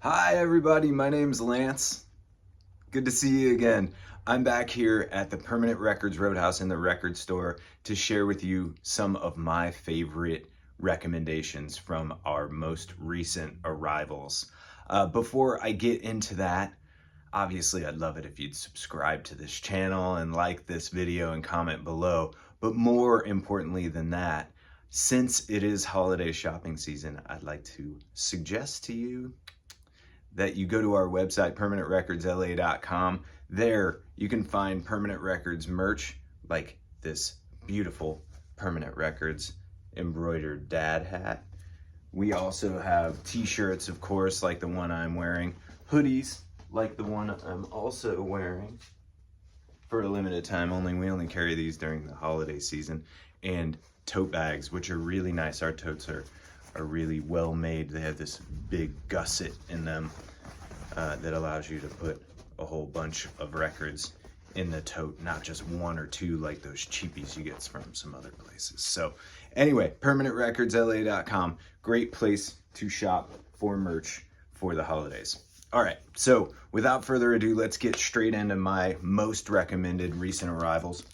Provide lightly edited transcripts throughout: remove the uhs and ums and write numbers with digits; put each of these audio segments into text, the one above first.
Hi everybody, my name's Lance. Good to see you again. I'm back here at the Permanent Records Roadhouse in the record store to share with you some of my favorite recommendations from our most recent arrivals. Before I get into that, obviously I'd love it if you'd subscribe to this channel and like this video and comment below. But more importantly than that, since it is holiday shopping season, I'd like to suggest to you that you go to our website, permanentrecordsla.com. There you can find Permanent Records merch like this beautiful Permanent Records embroidered dad hat. We also have t-shirts, of course, like the one I'm wearing, hoodies like the one I'm also wearing for a limited time only. We only carry these during the holiday season, and tote bags, which are really nice. Our totes are really well made. They have this big gusset in them that allows you to put a whole bunch of records in the tote, not just one or two like those cheapies you get from some other places. So anyway, permanentrecordsla.com, great place to shop for merch for the holidays. All right, so without further ado, let's get straight into my most recommended recent arrivals.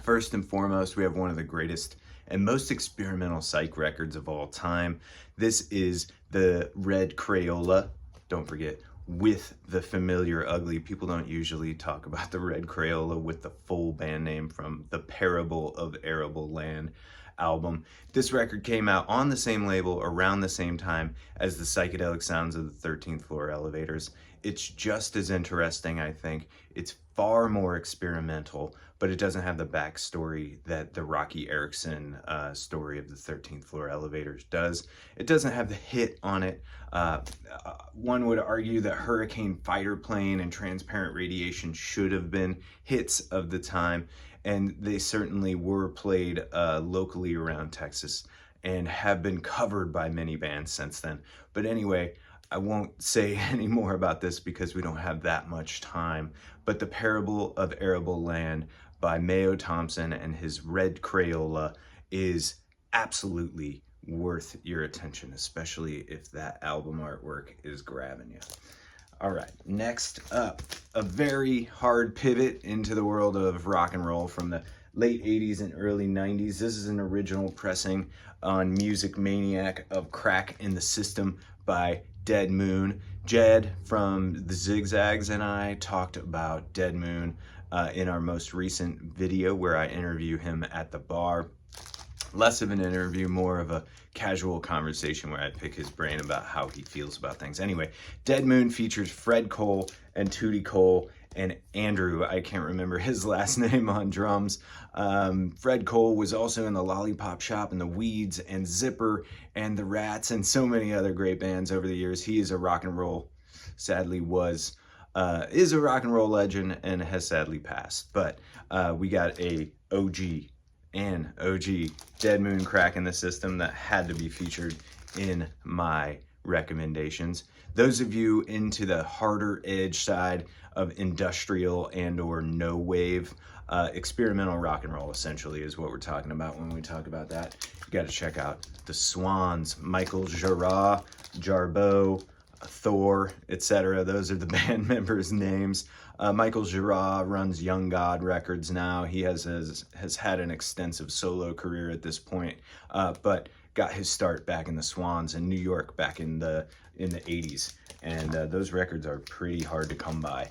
First and foremost, we have one of the greatest and most experimental psych records of all time. This is the Red Crayola, don't forget, with the familiar ugly. People don't usually talk about the Red Crayola with the full band name from the Parable of Arable Land album. This record came out on the same label around the same time as the psychedelic sounds of the 13th Floor Elevators. It's just as interesting, I think. It's far more experimental, but it doesn't have the backstory that the Rocky Erickson story of the 13th Floor Elevators does. It doesn't have the hit on it. One would argue that Hurricane Fighter Plane and Transparent Radiation should have been hits of the time, and they certainly were played locally around Texas and have been covered by many bands since then. But anyway, I won't say any more about this because we don't have that much time. But the Parable of Arable Land by Mayo Thompson and his Red Crayola is absolutely worth your attention, especially if that album artwork is grabbing you. All right, next up, a very hard pivot into the world of rock and roll from the late 80s and early 90s. This is an original pressing on Music Maniac of Crack in the System by Dead Moon. Jed from the Zigzags and I talked about Dead Moon in our most recent video where I interview him at the bar. Less of an interview, more of a casual conversation where I pick his brain about how he feels about things. Anyway, Dead Moon features Fred Cole and Tootie Cole and Andrew, I can't remember his last name, on drums. Fred Cole was also in the Lollipop Shop and the Weeds and Zipper and the Rats and so many other great bands over the years. He is a rock and roll, sadly is a rock and roll legend and has sadly passed. But we got a OG Dead Moon Crack in the System that had to be featured in my recommendations. Those of you into the harder edge side of industrial and or no wave, experimental rock and roll essentially is what we're talking about when we talk about that. You got to check out the Swans, Michael Jarrah, Jarboe, Thor, etc. Those are the band members' names. Michael Jarrah runs Young God Records now. He has had an extensive solo career at this point, but got his start back in the Swans in New York back in the 80s. And those records are pretty hard to come by.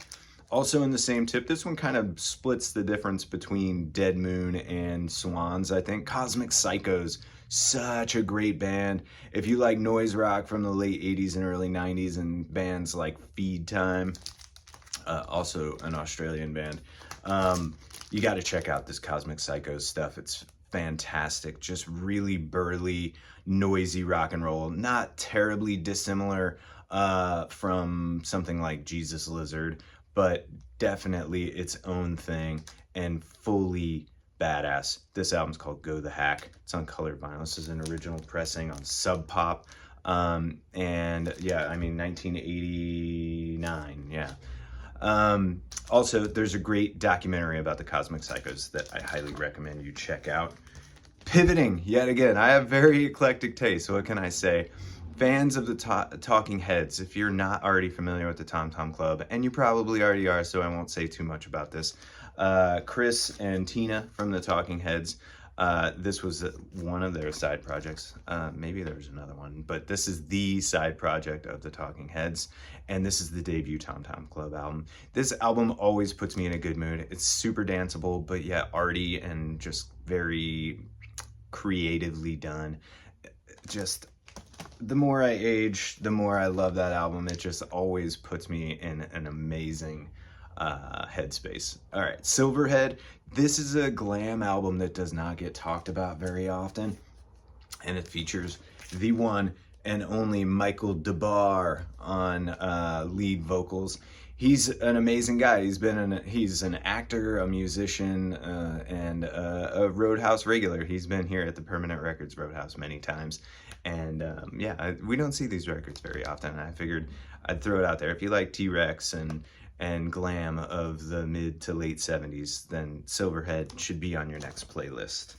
Also in the same tip, this one kind of splits the difference between Dead Moon and Swans, I think. Cosmic Psychos, such a great band. If you like noise rock from the late 80s and early 90s and bands like Feed Time, also an Australian band, you got to check out this Cosmic Psychos stuff. It's fantastic, just really burly, noisy rock and roll. Not terribly dissimilar from something like Jesus Lizard, but definitely its own thing and fully badass. This album's called Go the Hack. It's on colored vinyl. This is an original pressing on Sub Pop. And yeah, I mean, 1989, yeah. Also, there's a great documentary about the Cosmic Psychos that I highly recommend you check out. Pivoting, yet again, I have very eclectic taste, so what can I say? Fans of the Talking Heads, if you're not already familiar with the Tom Tom Club, and you probably already are, so I won't say too much about this. Chris and Tina from the Talking Heads, this was one of their side projects. Maybe there's another one, but this is the side project of the Talking Heads, and this is the debut Tom Tom Club album. This album always puts me in a good mood. It's super danceable, but yet arty and just very creatively done. Just the more I age, the more I love that album. It just always puts me in an amazing headspace. All right, Silverhead. This is a glam album that does not get talked about very often, and it features the one and only Michael DeBar on lead vocals. He's an amazing guy. He's an actor, a musician, and a Roadhouse regular. He's been here at the Permanent Records Roadhouse many times. And yeah, we don't see these records very often. And I figured I'd throw it out there. If you like T-Rex and glam of the mid to late 70s, then Silverhead should be on your next playlist.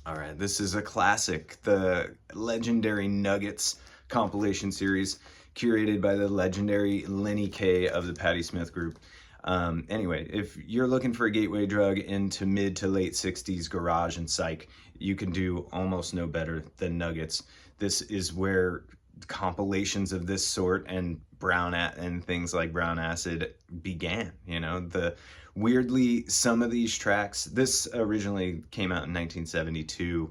All right, this is a classic, the legendary Nuggets compilation series, curated by the legendary Lenny Kaye of the Patti Smith Group. Anyway, if you're looking for a gateway drug into mid to late 60s garage and psych, you can do almost no better than Nuggets. This is where compilations of this sort and things like Brown Acid began. You know, weirdly, some of these tracks, this originally came out in 1972.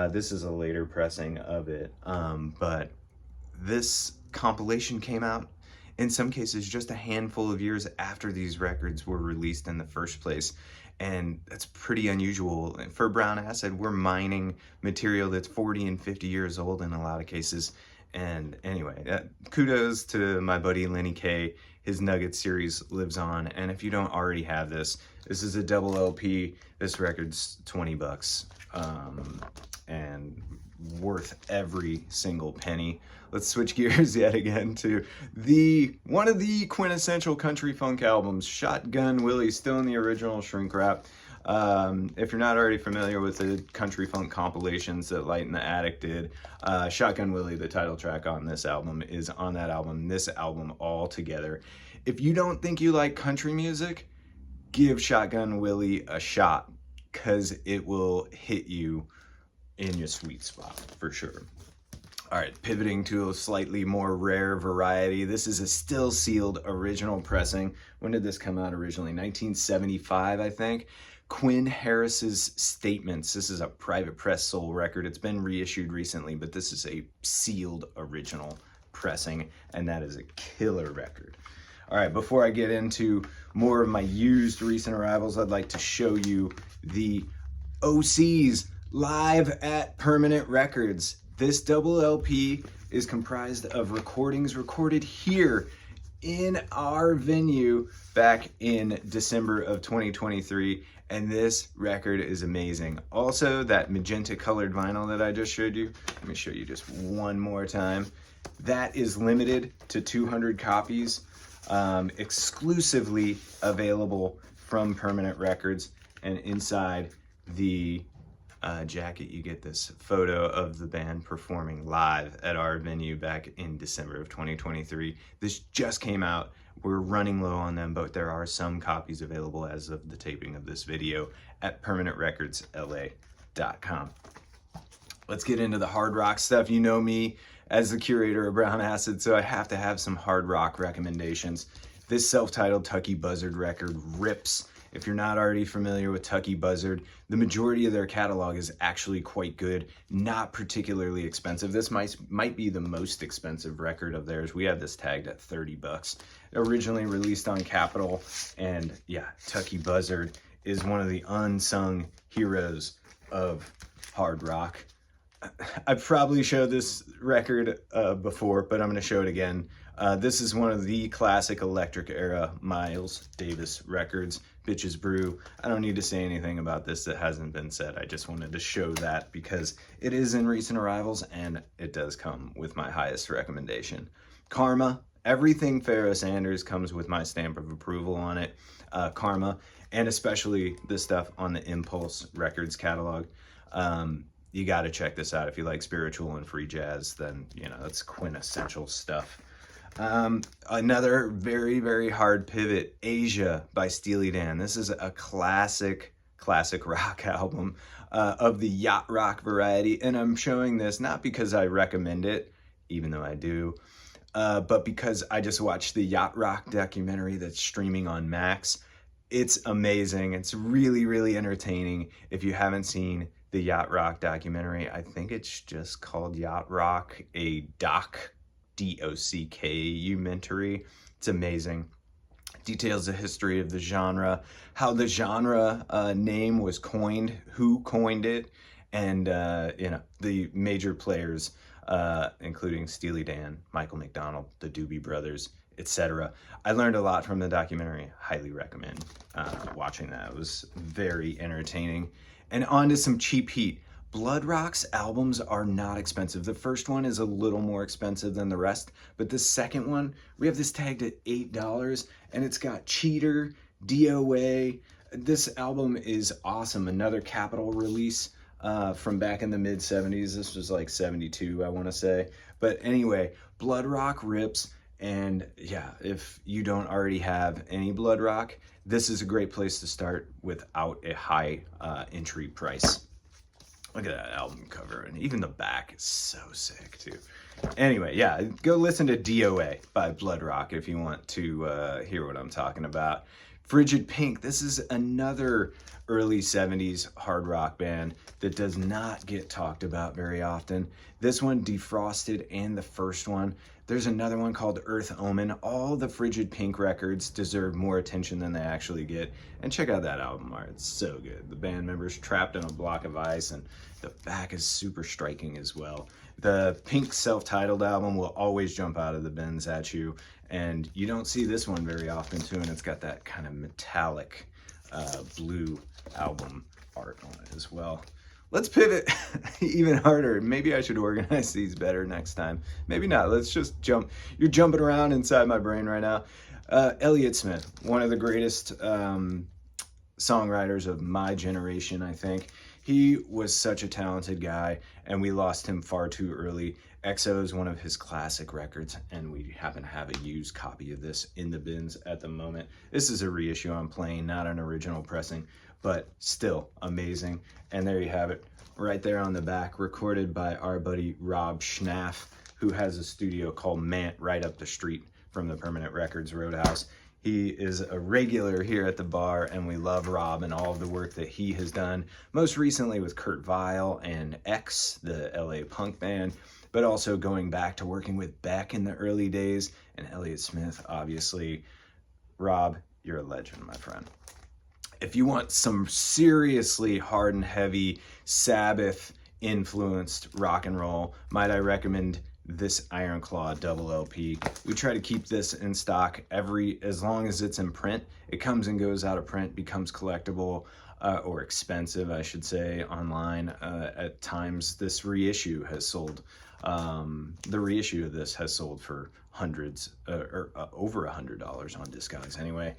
This is a later pressing of it, but this compilation came out in some cases just a handful of years after these records were released in the first place. And that's pretty unusual. For Brown Acid, we're mining material that's 40 and 50 years old in a lot of cases. And anyway, kudos to my buddy Lenny Kaye. His Nuggets series lives on. And if you don't already have this is a double LP. This record's $20 and worth every single penny. Let's switch gears yet again to one of the quintessential country funk albums, Shotgun Willie, still in the original shrink wrap. If you're not already familiar with the country funk compilations that Light in the Attic did, Shotgun Willie, the title track on this album, is on that album, this album all together. If you don't think you like country music, give Shotgun Willie a shot, because it will hit you in your sweet spot for sure. All right, pivoting to a slightly more rare variety. This is a still sealed original pressing. When did this come out originally? 1975, I think. Quinn Harris's Statements. This is a private press soul record. It's been reissued recently, but this is a sealed original pressing, and that is a killer record. All right, before I get into more of my used recent arrivals, I'd like to show you the OCs live at Permanent Records. This double LP is comprised of recordings recorded here in our venue back in December of 2023, and this record is amazing. Also, that magenta colored vinyl that I just showed you, let me show you just one more time. That is limited to 200 copies, exclusively available from Permanent Records, and inside the jacket you get this photo of the band performing live at our venue back in December of 2023. This just came out. We're running low on them, but there are some copies available as of the taping of this video at permanentrecordsla.com. Let's get into the hard rock stuff. You know me as the curator of Brown Acid, so I have to have some hard rock recommendations. This self-titled Tucky Buzzard record rips. If you're not already familiar with Tucky Buzzard, the majority of their catalog is actually quite good, not particularly expensive. This might be the most expensive record of theirs. We have this tagged at $30. Originally released on Capitol, and yeah, Tucky Buzzard is one of the unsung heroes of hard rock. I've probably showed this record before, but I'm going to show it again. This is one of the classic electric era Miles Davis records, Bitches Brew. I don't need to say anything about this that hasn't been said. I just wanted to show that because it is in recent arrivals and it does come with my highest recommendation. Karma, everything Pharoah Sanders comes with my stamp of approval on it. Karma, and especially the stuff on the Impulse Records catalog. you got to check this out. If you like spiritual and free jazz, then, you know, that's quintessential stuff. Another very, very hard pivot, Asia by Steely Dan. This is a classic rock album of the yacht rock variety. And I'm showing this not because I recommend it, even though I do, but because I just watched the yacht rock documentary that's streaming on Max. It's amazing. It's really, really entertaining. If you haven't seen the yacht rock documentary, I think it's just called Yacht Rock, a documentary. It's amazing. Details the history of the genre, how the genre name was coined, who coined it, and you know, the major players, including Steely Dan, Michael McDonald, the Doobie Brothers, etc. I learned a lot from the documentary. Highly recommend watching that. It was very entertaining. And on to some cheap heat. Blood Rock's albums are not expensive. The first one is a little more expensive than the rest, but the second one, we have this tagged at $8, and it's got Cheater, DOA. This album is awesome. Another Capitol release from back in the mid-70s. This was like 72, I want to say. But anyway, Blood Rock rips, and yeah, if you don't already have any Blood Rock, this is a great place to start without a high entry price. Look at that album cover, and even the back is so sick too. Anyway, yeah, go listen to DOA by Blood Rock if you want to hear what I'm talking about. Frigid Pink, this is another early 70s hard rock band that does not get talked about very often. This one, Defrosted, and the first one. There's another one called Earth Omen. All the Frigid Pink records deserve more attention than they actually get. And check out that album art, it's so good. The band members trapped on a block of ice, and the back is super striking as well. The Pink self-titled album will always jump out of the bins at you, and you don't see this one very often too, and it's got that kind of metallic blue album art on it as well. Let's pivot even harder. Maybe I should organize these better next time. Maybe not. Let's just jump. You're jumping around inside my brain right now. Elliott Smith, one of the greatest songwriters of my generation, I think. He was such a talented guy, and we lost him far too early. EXO is one of his classic records, and we happen to have a used copy of this in the bins at the moment. This is a reissue I'm playing, not an original pressing, but still amazing. And there you have it, right there on the back, recorded by our buddy Rob Schnaff, who has a studio called Mant right up the street from the Permanent Records Roadhouse. He is a regular here at the bar, and we love Rob and all of the work that he has done, most recently with Kurt Vile and X, the LA punk band, but also going back to working with Beck in the early days, and Elliott Smith, obviously. Rob, you're a legend, my friend. If you want some seriously hard and heavy Sabbath-influenced rock and roll, might I recommend this Iron Claw double LP. We try to keep this in stock as long as it's in print. It comes and goes out of print, becomes collectible or expensive, I should say, online. At times, this reissue has sold. The reissue of this has sold for hundreds or over $100 on Discogs anyway.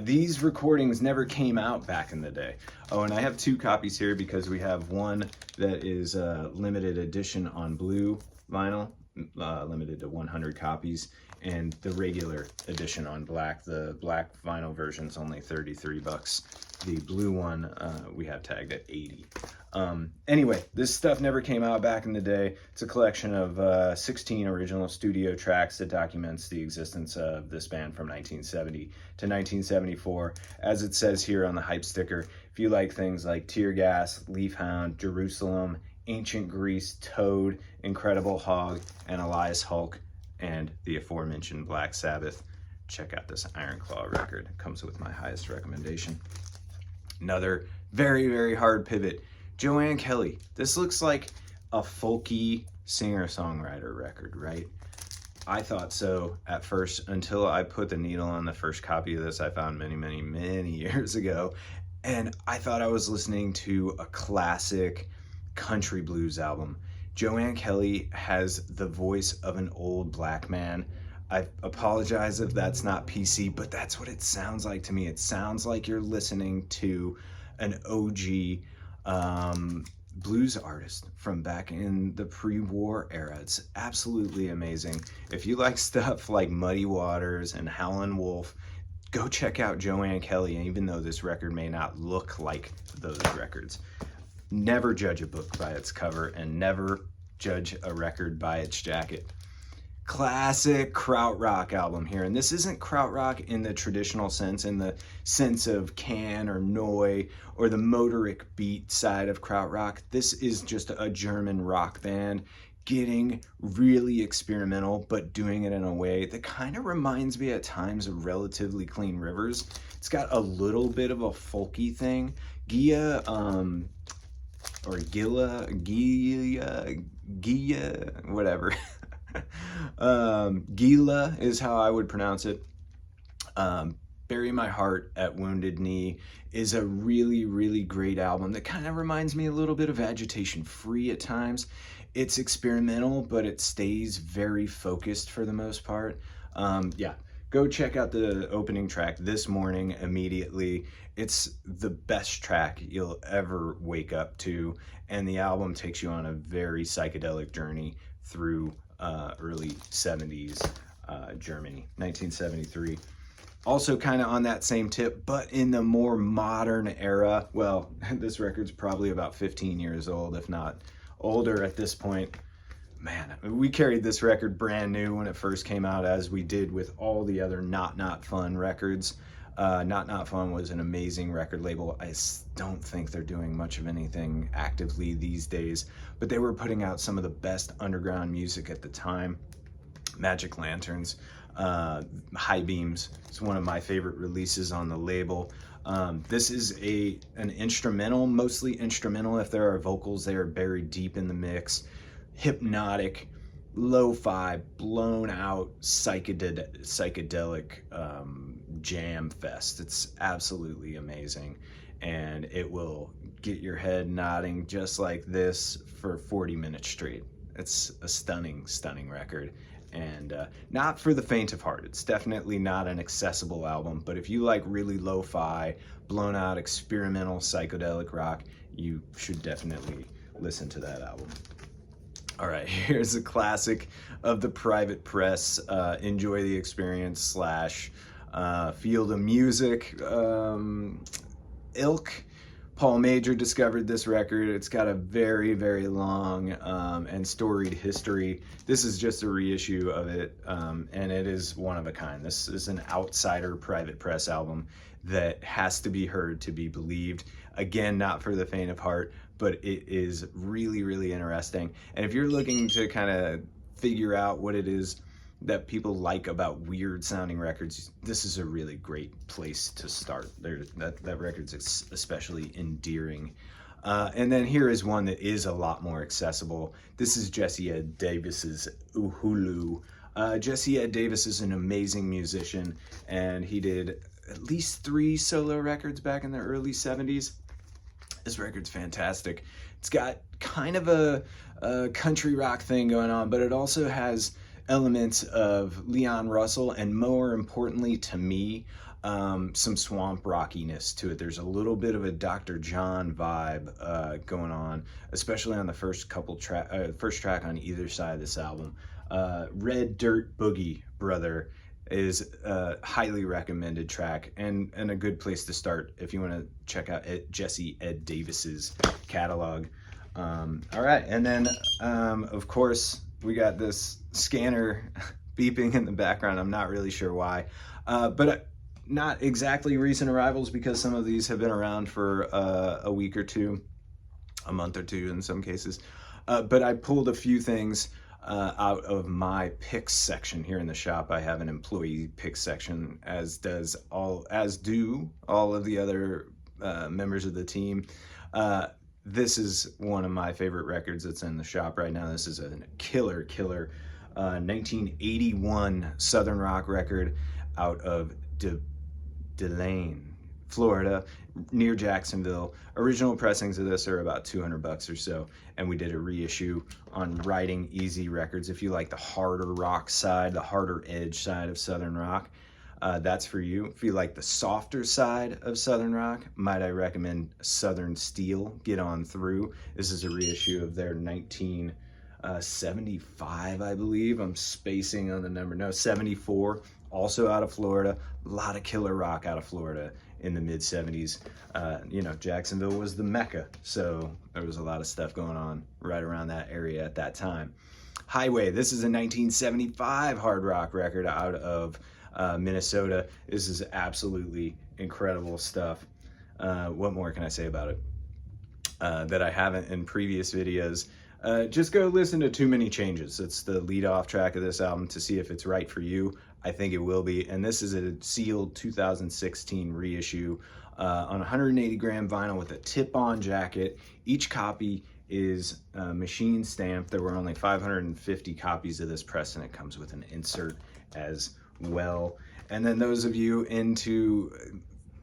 These recordings never came out back in the day. Oh, and I have two copies here because we have one that is limited edition on blue vinyl, limited to 100 copies, and the regular edition on black. The black vinyl version's only 33 bucks. The blue one we have tagged at 80. Anyway, this stuff never came out back in the day. It's a collection of 16 original studio tracks that documents the existence of this band from 1970 to 1974. As it says here on the hype sticker, if you like things like Tear Gas, Leaf Hound, Jerusalem, Ancient Grease, Toad, Incredible Hog, and Elias Hulk, and the aforementioned Black Sabbath, check out this Iron Claw record. It comes with my highest recommendation. Another very, very hard pivot, Joanne Kelly. This looks like a folky singer-songwriter record, right? I thought so at first until I put the needle on the first copy of this I found many, many, many years ago. And I thought I was listening to a classic country blues album. Joanne Kelly has the voice of an old black man. I apologize if that's not PC, but that's what it sounds like to me. It sounds like you're listening to an OG blues artist from back in the pre-war era. It's absolutely amazing. If you like stuff like Muddy Waters and Howlin' Wolf, go check out Joanne Kelly, even though this record may not look like those records. Never judge a book by its cover, and never judge a record by its jacket. Classic krautrock album here, and this isn't krautrock in the traditional sense, in the sense of Can or Neu or the motoric beat side of krautrock. This is just a German rock band getting really experimental, but doing it in a way that kind of reminds me at times of Relatively Clean Rivers. It's got a little bit of a folky thing. Gia, or Gilla, whatever. Gila is how I would pronounce it. Bury My Heart at Wounded Knee is a really, really great album that kind of reminds me a little bit of Agitation Free at times. It's experimental, but it stays very focused for the most part. Yeah, go check out the opening track, This Morning, immediately. It's the best track you'll ever wake up to, and the album takes you on a very psychedelic journey through early 70s Germany, 1973. Also kind of on that same tip, but in the more modern era. Well, this record's probably about 15 years old, if not older at this point. Man, we carried this record brand new when it first came out, as we did with all the other Not Fun records. Not Fun was an amazing record label. I don't think they're doing much of anything actively these days, but they were putting out some of the best underground music at the time. Magic Lanterns, High Beams is one of my favorite releases on the label. This is an instrumental, mostly instrumental. If there are vocals, they are buried deep in the mix. Hypnotic, lo-fi, blown out, psychedelic jam fest. It's absolutely amazing, and it will get your head nodding just like this for 40 minutes straight. It's a stunning, stunning record, and not for the faint of heart. It's definitely not an accessible album, but if you like really lo-fi, blown out, experimental, psychedelic rock, you should definitely listen to that album. All right, here's a classic of the Private Press, Enjoy the Experience / Feel the Music ilk. Paul Major discovered this record. It's got a very, very long and storied history. This is just a reissue of it, and it is one of a kind. This is an outsider Private Press album that has to be heard to be believed. Again, not for the faint of heart, but it is really, really interesting. And if you're looking to kind of figure out what it is that people like about weird sounding records, this is a really great place to start. That record's especially endearing. And then here is one that is a lot more accessible. This is Jesse Ed Davis's Uhulu. Jesse Ed Davis is an amazing musician, and he did at least 3 solo records back in the early 70s. This record's fantastic. It's got kind of a country rock thing going on, but it also has elements of Leon Russell, and more importantly to me, some swamp rockiness to it. There's a little bit of a Dr. John vibe going on, especially on the first track on either side of this album. Red Dirt Boogie Brother is a highly recommended track, and a good place to start if you want to check out Jesse Ed Davis's catalog. All right, and then of course we got this scanner beeping in the background. I'm not really sure why, but not exactly recent arrivals, because some of these have been around for a week or two, a month or two in some cases. But I pulled a few things out of my picks section here in the shop. I have an employee picks section, as do all of the other members of the team. This is one of my favorite records that's in the shop right now. This is a killer 1981 Southern rock record out of DeLane, Florida, near Jacksonville. Original pressings of this are about $200 or so, and we did a reissue on Writing Easy Records if you like the harder rock side, the harder edge side of Southern rock. that's for you. If you like the softer side of Southern rock, might I recommend Southern Steel, Get On Through. This is a reissue of their 1975, I believe. I'm spacing on the number. No, 74. Also out of Florida. A lot of killer rock out of Florida in the mid 70s. You know, Jacksonville was the Mecca, so there was a lot of stuff going on right around that area at that time. Highway, this is a 1975 hard rock record out of Minnesota. This is absolutely incredible stuff. What more can I say about it that I haven't in previous videos? Just go listen to Too Many Changes. It's the lead off track of this album to see if it's right for you. I think it will be. And this is a sealed 2016 reissue on 180 gram vinyl with a tip-on jacket. Each copy is machine stamped. There were only 550 copies of this press, and it comes with an insert as well. And then those of you into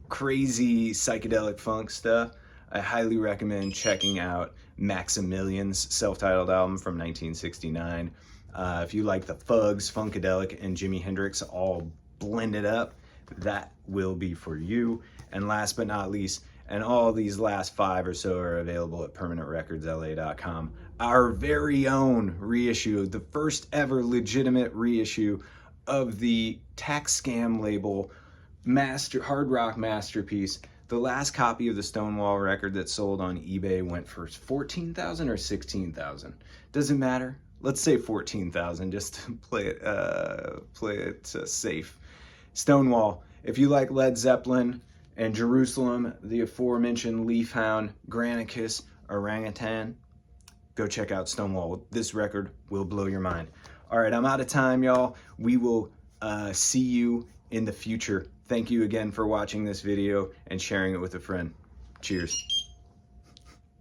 crazy psychedelic funk stuff, I highly recommend checking out Maximilian's self-titled album from 1969. If you like the Fugs, Funkadelic, and Jimi Hendrix all blended up, that will be for you. And last but not least, and all these last 5 or so are available at permanentrecordsla.com, our very own reissue, the first ever legitimate reissue of the tax scam label hard rock masterpiece. The last copy of the Stonewall record that sold on eBay went for $14,000 or $16,000. Doesn't matter. Let's say $14,000 just to play it safe. Stonewall. If you like Led Zeppelin and Jerusalem, the aforementioned Leafhound, Granicus, Orangutan, go check out Stonewall. This record will blow your mind. All right, I'm out of time, y'all. We will see you in the future. Thank you again for watching this video and sharing it with a friend. Cheers.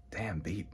Damn beat.